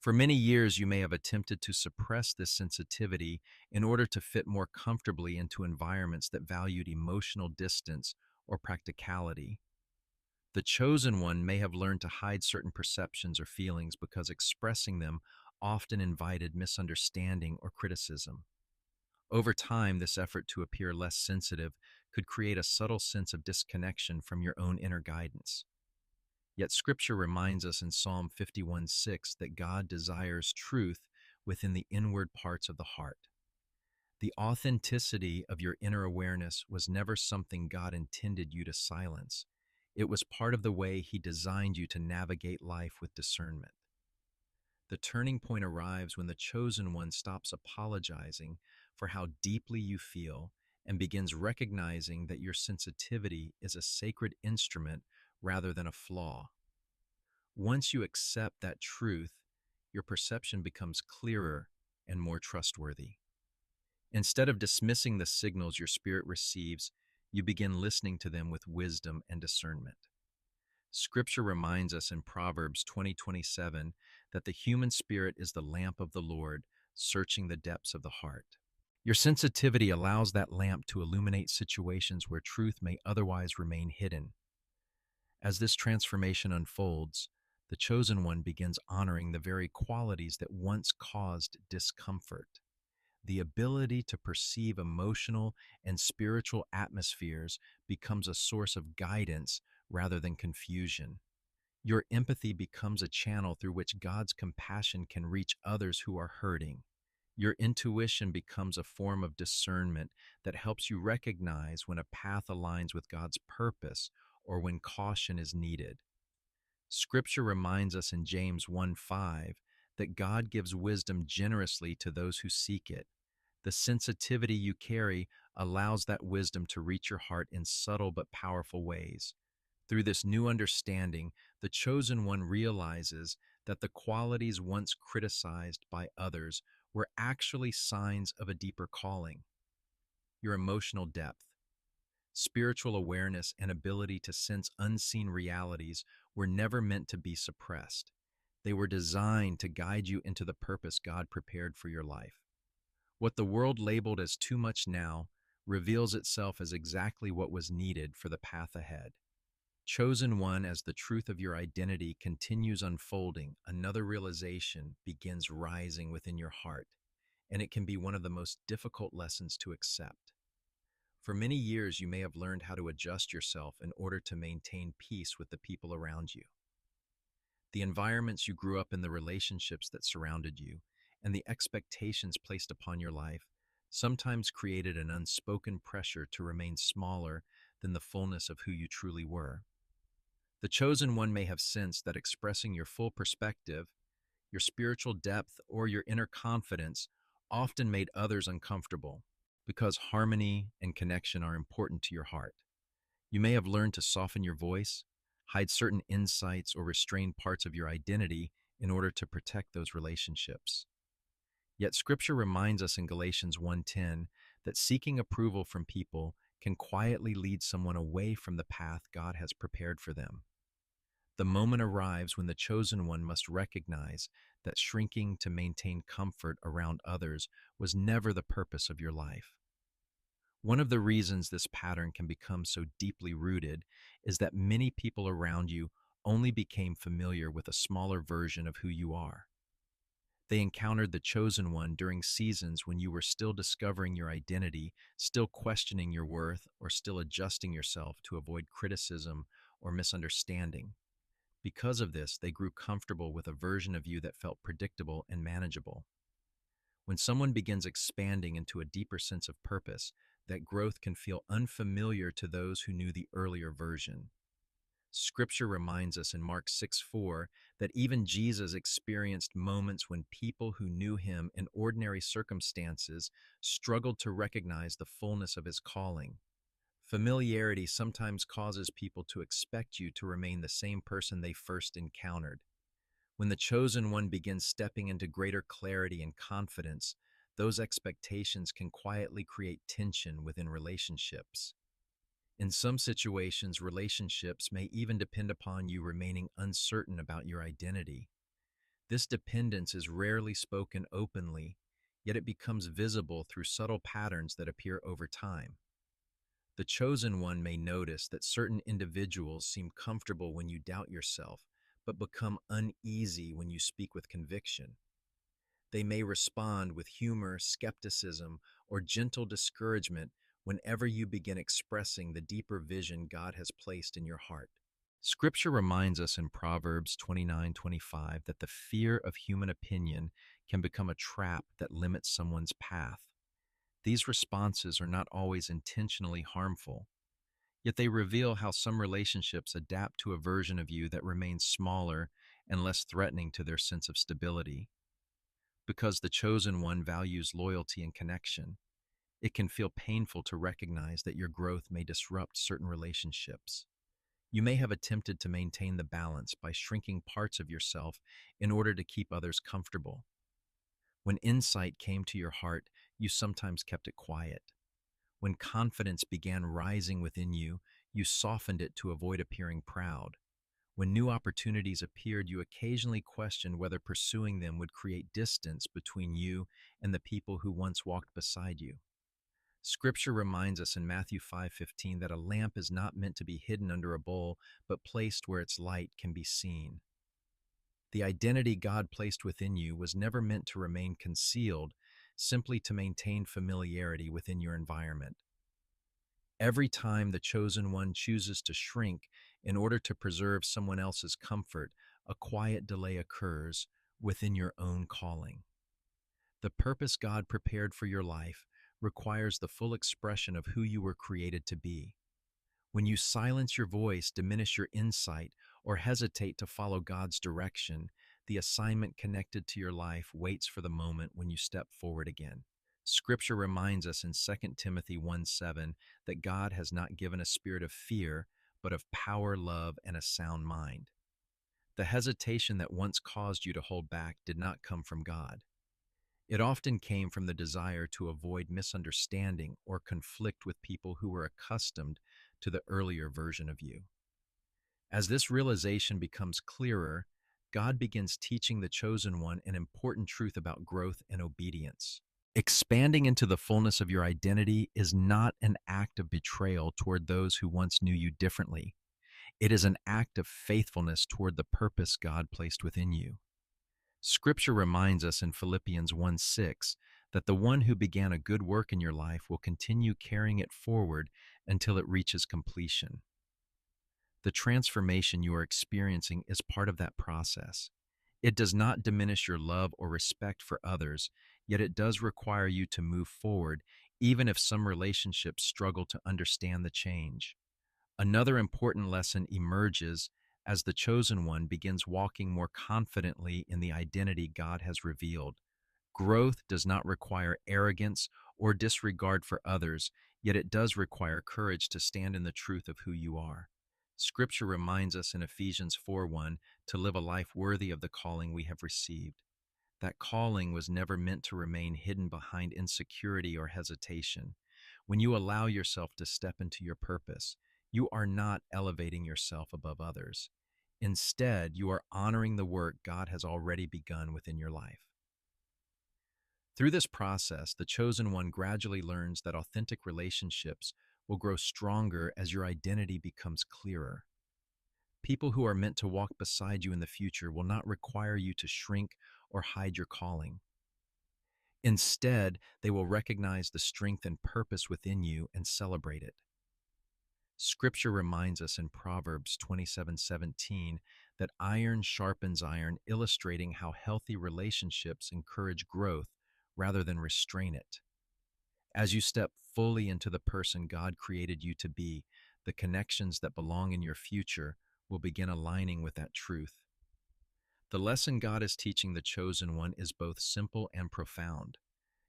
For many years, you may have attempted to suppress this sensitivity in order to fit more comfortably into environments that valued emotional distance or practicality. The chosen one may have learned to hide certain perceptions or feelings because expressing them often invited misunderstanding or criticism. Over time, this effort to appear less sensitive could create a subtle sense of disconnection from your own inner guidance. Yet Scripture reminds us in Psalm 51:6 that God desires truth within the inward parts of the heart. The authenticity of your inner awareness was never something God intended you to silence. It was part of the way He designed you to navigate life with discernment. The turning point arrives when the chosen one stops apologizing for how deeply you feel and begins recognizing that your sensitivity is a sacred instrument rather than a flaw. Once you accept that truth, your perception becomes clearer and more trustworthy. Instead of dismissing the signals your spirit receives, you begin listening to them with wisdom and discernment. Scripture reminds us in Proverbs 20:27 that the human spirit is the lamp of the Lord, searching the depths of the heart. Your sensitivity allows that lamp to illuminate situations where truth may otherwise remain hidden. As this transformation unfolds, the chosen one begins honoring the very qualities that once caused discomfort. The ability to perceive emotional and spiritual atmospheres becomes a source of guidance rather than confusion. Your empathy becomes a channel through which God's compassion can reach others who are hurting. Your intuition becomes a form of discernment that helps you recognize when a path aligns with God's purpose or when caution is needed. Scripture reminds us in James 1:5 that God gives wisdom generously to those who seek it. The sensitivity you carry allows that wisdom to reach your heart in subtle but powerful ways. Through this new understanding, the chosen one realizes that the qualities once criticized by others were actually signs of a deeper calling. Your emotional depth, spiritual awareness, and ability to sense unseen realities were never meant to be suppressed. They were designed to guide you into the purpose God prepared for your life. What the world labeled as too much now reveals itself as exactly what was needed for the path ahead. Chosen one, as the truth of your identity continues unfolding, another realization begins rising within your heart, and it can be one of the most difficult lessons to accept. For many years, you may have learned how to adjust yourself in order to maintain peace with the people around you. The environments you grew up in, the relationships that surrounded you, and the expectations placed upon your life sometimes created an unspoken pressure to remain smaller than the fullness of who you truly were. The chosen one may have sensed that expressing your full perspective, your spiritual depth, or your inner confidence often made others uncomfortable because harmony and connection are important to your heart. You may have learned to soften your voice, hide certain insights, or restrain parts of your identity in order to protect those relationships. Yet Scripture reminds us in Galatians 1:10 that seeking approval from people can quietly lead someone away from the path God has prepared for them. The moment arrives when the chosen one must recognize that shrinking to maintain comfort around others was never the purpose of your life. One of the reasons this pattern can become so deeply rooted is that many people around you only became familiar with a smaller version of who you are. They encountered the chosen one during seasons when you were still discovering your identity, still questioning your worth, or still adjusting yourself to avoid criticism or misunderstanding. Because of this, they grew comfortable with a version of you that felt predictable and manageable. When someone begins expanding into a deeper sense of purpose, that growth can feel unfamiliar to those who knew the earlier version. Scripture reminds us in Mark 6:4 that even Jesus experienced moments when people who knew him in ordinary circumstances struggled to recognize the fullness of his calling. Familiarity sometimes causes people to expect you to remain the same person they first encountered. When the chosen one begins stepping into greater clarity and confidence, those expectations can quietly create tension within relationships. In some situations, relationships may even depend upon you remaining uncertain about your identity. This dependence is rarely spoken openly, yet it becomes visible through subtle patterns that appear over time. The chosen one may notice that certain individuals seem comfortable when you doubt yourself, but become uneasy when you speak with conviction. They may respond with humor, skepticism, or gentle discouragement whenever you begin expressing the deeper vision God has placed in your heart. Scripture reminds us in Proverbs 29:25 that the fear of human opinion can become a trap that limits someone's path. These responses are not always intentionally harmful, yet they reveal how some relationships adapt to a version of you that remains smaller and less threatening to their sense of stability. Because the chosen one values loyalty and connection, it can feel painful to recognize that your growth may disrupt certain relationships. You may have attempted to maintain the balance by shrinking parts of yourself in order to keep others comfortable. When insight came to your heart, you sometimes kept it quiet. When confidence began rising within you, you softened it to avoid appearing proud. When new opportunities appeared, you occasionally questioned whether pursuing them would create distance between you and the people who once walked beside you. Scripture reminds us in Matthew 5:15 that a lamp is not meant to be hidden under a bowl, but placed where its light can be seen. The identity God placed within you was never meant to remain concealed, simply to maintain familiarity within your environment. Every time the chosen one chooses to shrink in order to preserve someone else's comfort, a quiet delay occurs within your own calling. The purpose God prepared for your life requires the full expression of who you were created to be. When you silence your voice, diminish your insight, or hesitate to follow God's direction, the assignment connected to your life waits for the moment when you step forward again. Scripture reminds us in 2 Timothy 1:7 that God has not given a spirit of fear, but of power, love, and a sound mind. The hesitation that once caused you to hold back did not come from God. It often came from the desire to avoid misunderstanding or conflict with people who were accustomed to the earlier version of you. As this realization becomes clearer, God begins teaching the chosen one an important truth about growth and obedience. Expanding into the fullness of your identity is not an act of betrayal toward those who once knew you differently. It is an act of faithfulness toward the purpose God placed within you. Scripture reminds us in Philippians 1:6 that the one who began a good work in your life will continue carrying it forward until it reaches completion. The transformation you are experiencing is part of that process. It does not diminish your love or respect for others, yet it does require you to move forward, even if some relationships struggle to understand the change. Another important lesson emerges as the chosen one begins walking more confidently in the identity God has revealed. Growth does not require arrogance or disregard for others, yet it does require courage to stand in the truth of who you are. Scripture reminds us in Ephesians 4:1 to live a life worthy of the calling we have received. That calling was never meant to remain hidden behind insecurity or hesitation. When you allow yourself to step into your purpose, you are not elevating yourself above others. Instead, you are honoring the work God has already begun within your life. Through this process, the chosen one gradually learns that authentic relationships will grow stronger as your identity becomes clearer. People who are meant to walk beside you in the future will not require you to shrink or hide your calling. Instead, they will recognize the strength and purpose within you and celebrate it. Scripture reminds us in Proverbs 27:17 that iron sharpens iron, illustrating how healthy relationships encourage growth rather than restrain it. As you step fully into the person God created you to be, the connections that belong in your future will begin aligning with that truth. The lesson God is teaching the chosen one is both simple and profound.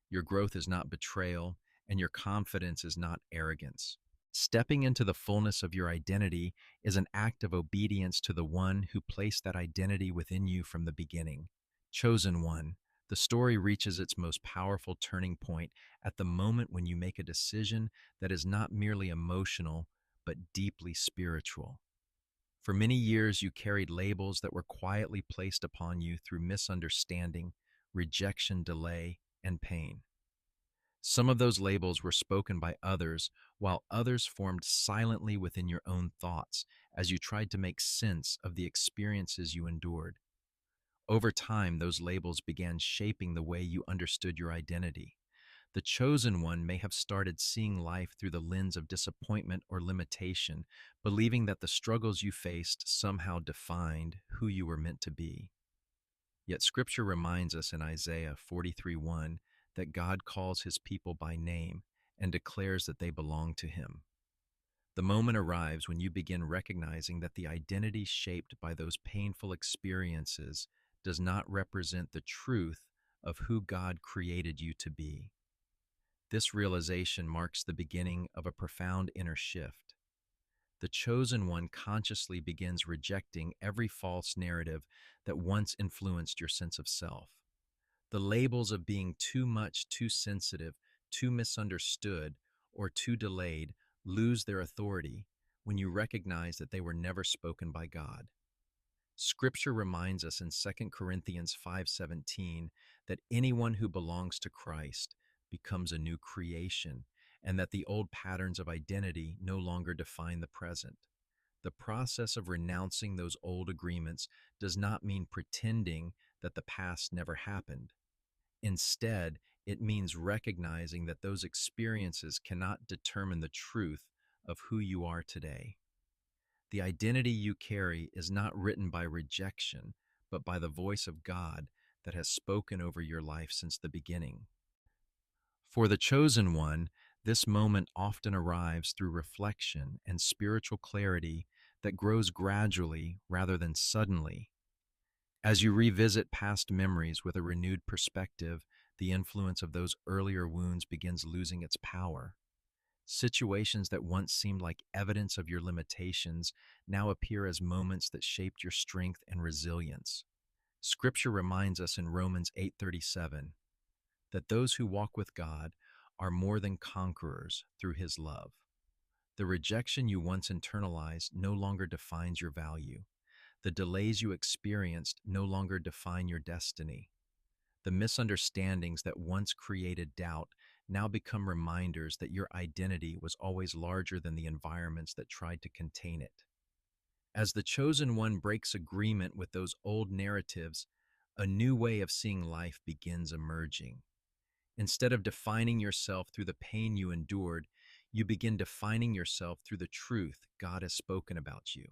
Your growth is not betrayal, and your confidence is not arrogance. Stepping into the fullness of your identity is an act of obedience to the one who placed that identity within you from the beginning. Chosen one, the story reaches its most powerful turning point at the moment when you make a decision that is not merely emotional, but deeply spiritual. For many years, you carried labels that were quietly placed upon you through misunderstanding, rejection, delay, and pain. Some of those labels were spoken by others, while others formed silently within your own thoughts as you tried to make sense of the experiences you endured. Over time, those labels began shaping the way you understood your identity. The chosen one may have started seeing life through the lens of disappointment or limitation, believing that the struggles you faced somehow defined who you were meant to be. Yet Scripture reminds us in Isaiah 43:1 that God calls his people by name and declares that they belong to him. The moment arrives when you begin recognizing that the identity shaped by those painful experiences does not represent the truth of who God created you to be. This realization marks the beginning of a profound inner shift. The chosen one consciously begins rejecting every false narrative that once influenced your sense of self. The labels of being too much, too sensitive, too misunderstood, or too delayed lose their authority when you recognize that they were never spoken by God. Scripture reminds us in 2 Corinthians 5:17 that anyone who belongs to Christ becomes a new creation and that the old patterns of identity no longer define the present. The process of renouncing those old agreements does not mean pretending that the past never happened. Instead, it means recognizing that those experiences cannot determine the truth of who you are today. The identity you carry is not written by rejection, but by the voice of God that has spoken over your life since the beginning. For the chosen one, this moment often arrives through reflection and spiritual clarity that grows gradually rather than suddenly. As you revisit past memories with a renewed perspective, the influence of those earlier wounds begins losing its power. Situations that once seemed like evidence of your limitations now appear as moments that shaped your strength and resilience. Scripture reminds us in Romans 8:37 that those who walk with God are more than conquerors through his love. The rejection you once internalized no longer defines your value. The delays you experienced no longer define your destiny. The misunderstandings that once created doubt now become reminders that your identity was always larger than the environments that tried to contain it. As the chosen one breaks agreement with those old narratives, a new way of seeing life begins emerging. Instead of defining yourself through the pain you endured, you begin defining yourself through the truth God has spoken about you.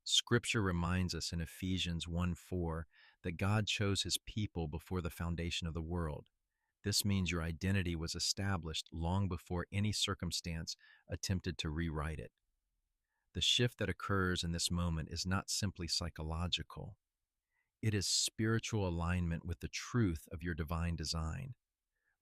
Scripture reminds us in Ephesians 1:4 that God chose his people before the foundation of the world. This means your identity was established long before any circumstance attempted to rewrite it. The shift that occurs in this moment is not simply psychological, it is spiritual alignment with the truth of your divine design.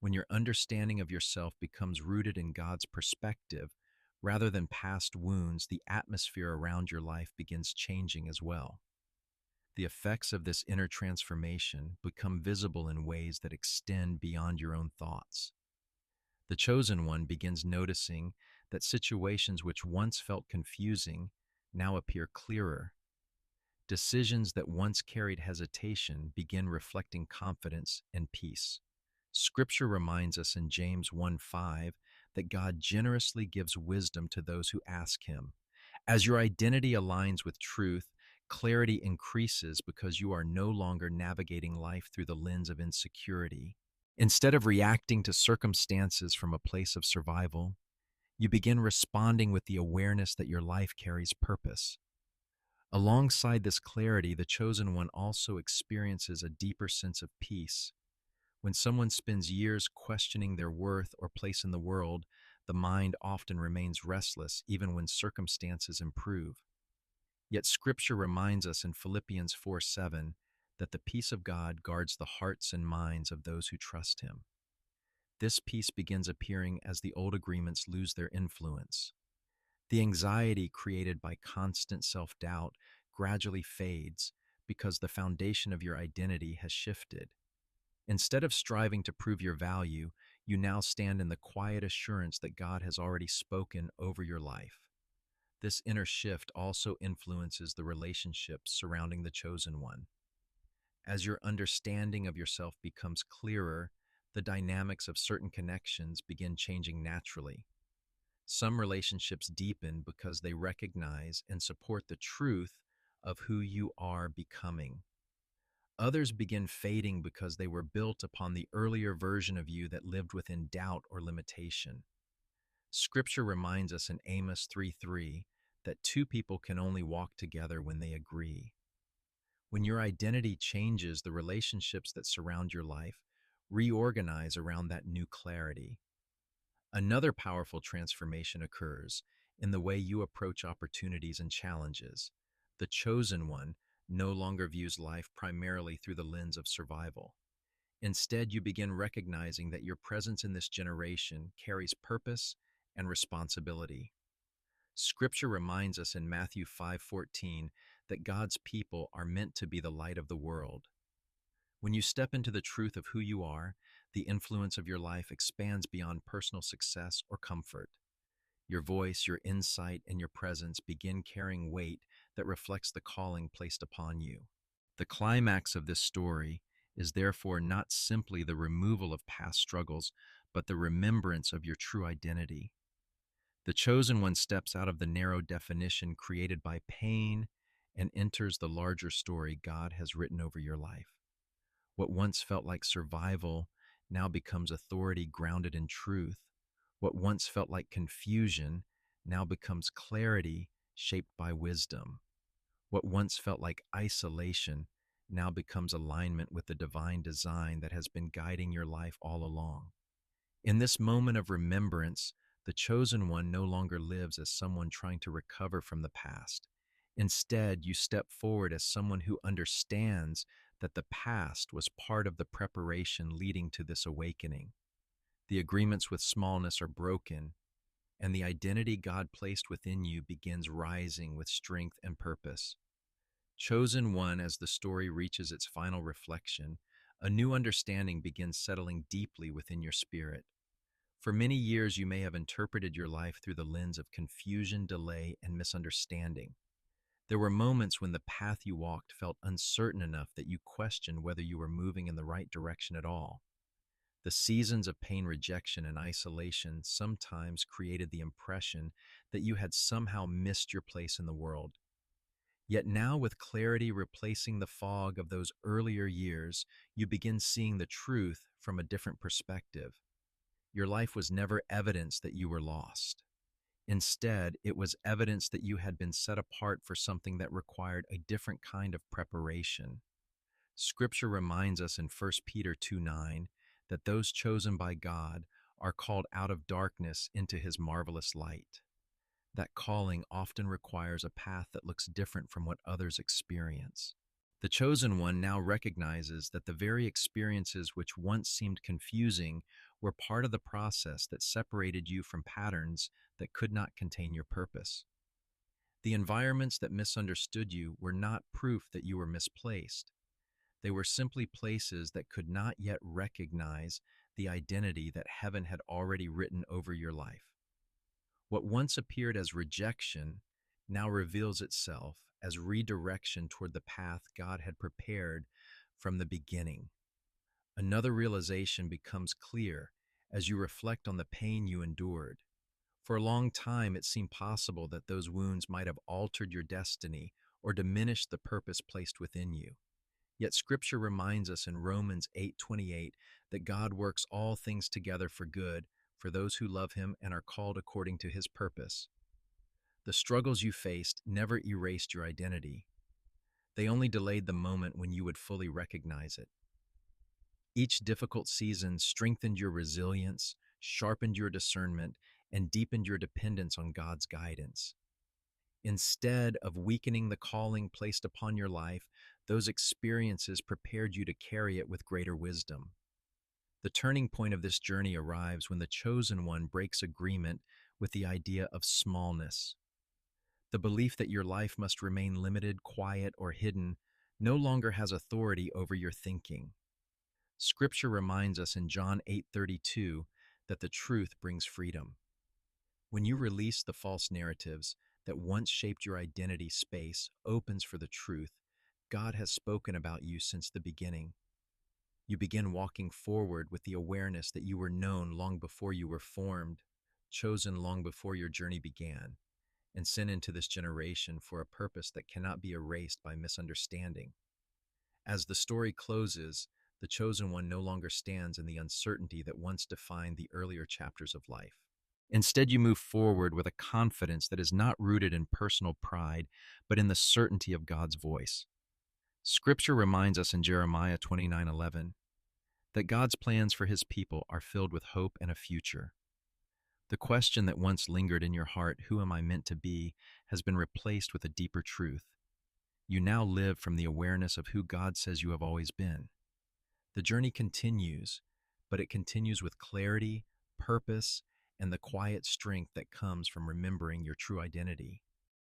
When your understanding of yourself becomes rooted in God's perspective rather than past wounds, the atmosphere around your life begins changing as well. The effects of this inner transformation become visible in ways that extend beyond your own thoughts. The chosen one begins noticing that situations which once felt confusing now appear clearer. Decisions that once carried hesitation begin reflecting confidence and peace. Scripture reminds us in James 1:5 that God generously gives wisdom to those who ask Him. As your identity aligns with truth, clarity increases because you are no longer navigating life through the lens of insecurity. Instead of reacting to circumstances from a place of survival, you begin responding with the awareness that your life carries purpose. Alongside this clarity, the chosen one also experiences a deeper sense of peace. When someone spends years questioning their worth or place in the world, the mind often remains restless even when circumstances improve. Yet Scripture reminds us in Philippians 4:7 that the peace of God guards the hearts and minds of those who trust Him. This peace begins appearing as the old agreements lose their influence. The anxiety created by constant self-doubt gradually fades because the foundation of your identity has shifted. Instead of striving to prove your value, you now stand in the quiet assurance that God has already spoken over your life. This inner shift also influences the relationships surrounding the chosen one. As your understanding of yourself becomes clearer, the dynamics of certain connections begin changing naturally. Some relationships deepen because they recognize and support the truth of who you are becoming. Others begin fading because they were built upon the earlier version of you that lived within doubt or limitation. Scripture reminds us in Amos 3:3 that two people can only walk together when they agree. When your identity changes, the relationships that surround your life reorganize around that new clarity. Another powerful transformation occurs in the way you approach opportunities and challenges. The chosen one no longer views life primarily through the lens of survival. Instead, you begin recognizing that your presence in this generation carries purpose and responsibility. Scripture reminds us in Matthew 5:14 that God's people are meant to be the light of the world. When you step into the truth of who you are, the influence of your life expands beyond personal success or comfort. Your voice, your insight, and your presence begin carrying weight that reflects the calling placed upon you. The climax of this story is therefore not simply the removal of past struggles, but the remembrance of your true identity. The chosen one steps out of the narrow definition created by pain and enters the larger story God has written over your life. What once felt like survival now becomes authority grounded in truth. What once felt like confusion now becomes clarity shaped by wisdom. What once felt like isolation now becomes alignment with the divine design that has been guiding your life all along. In this moment of remembrance, the chosen one no longer lives as someone trying to recover from the past. Instead, you step forward as someone who understands that the past was part of the preparation leading to this awakening. The agreements with smallness are broken, and the identity God placed within you begins rising with strength and purpose. Chosen one, as the story reaches its final reflection, a new understanding begins settling deeply within your spirit. For many years, you may have interpreted your life through the lens of confusion, delay, and misunderstanding. There were moments when the path you walked felt uncertain enough that you questioned whether you were moving in the right direction at all. The seasons of pain, rejection, and isolation sometimes created the impression that you had somehow missed your place in the world. Yet now, with clarity replacing the fog of those earlier years, you begin seeing the truth from a different perspective. Your life was never evidence that you were lost. Instead, it was evidence that you had been set apart for something that required a different kind of preparation. Scripture reminds us in 1 Peter 2:9 that those chosen by God are called out of darkness into his marvelous light. That calling often requires a path that looks different from what others experience. The chosen one now recognizes that the very experiences which once seemed confusing were part of the process that separated you from patterns that could not contain your purpose. The environments that misunderstood you were not proof that you were misplaced. They were simply places that could not yet recognize the identity that heaven had already written over your life. What once appeared as rejection now reveals itself as redirection toward the path God had prepared from the beginning. Another realization becomes clear as you reflect on the pain you endured. For a long time, it seemed possible that those wounds might have altered your destiny or diminished the purpose placed within you. Yet Scripture reminds us in Romans 8:28 that God works all things together for good for those who love him and are called according to his purpose. The struggles you faced never erased your identity. They only delayed the moment when you would fully recognize it. Each difficult season strengthened your resilience, sharpened your discernment, and deepened your dependence on God's guidance. Instead of weakening the calling placed upon your life, those experiences prepared you to carry it with greater wisdom. The turning point of this journey arrives when the chosen one breaks agreement with the idea of smallness. The belief that your life must remain limited, quiet, or hidden no longer has authority over your thinking. Scripture reminds us in John 8:32 that the truth brings freedom. When you release the false narratives that once shaped your identity, space opens for the truth God has spoken about you since the beginning. You begin walking forward with the awareness that you were known long before you were formed, chosen long before your journey began, and sent into this generation for a purpose that cannot be erased by misunderstanding. As the story closes, the chosen one no longer stands in the uncertainty that once defined the earlier chapters of life. Instead, you move forward with a confidence that is not rooted in personal pride, but in the certainty of God's voice. Scripture reminds us in Jeremiah 29:11 that God's plans for his people are filled with hope and a future. The question that once lingered in your heart, who am I meant to be, has been replaced with a deeper truth. You now live from the awareness of who God says you have always been. The journey continues, but it continues with clarity, purpose, and the quiet strength that comes from remembering your true identity.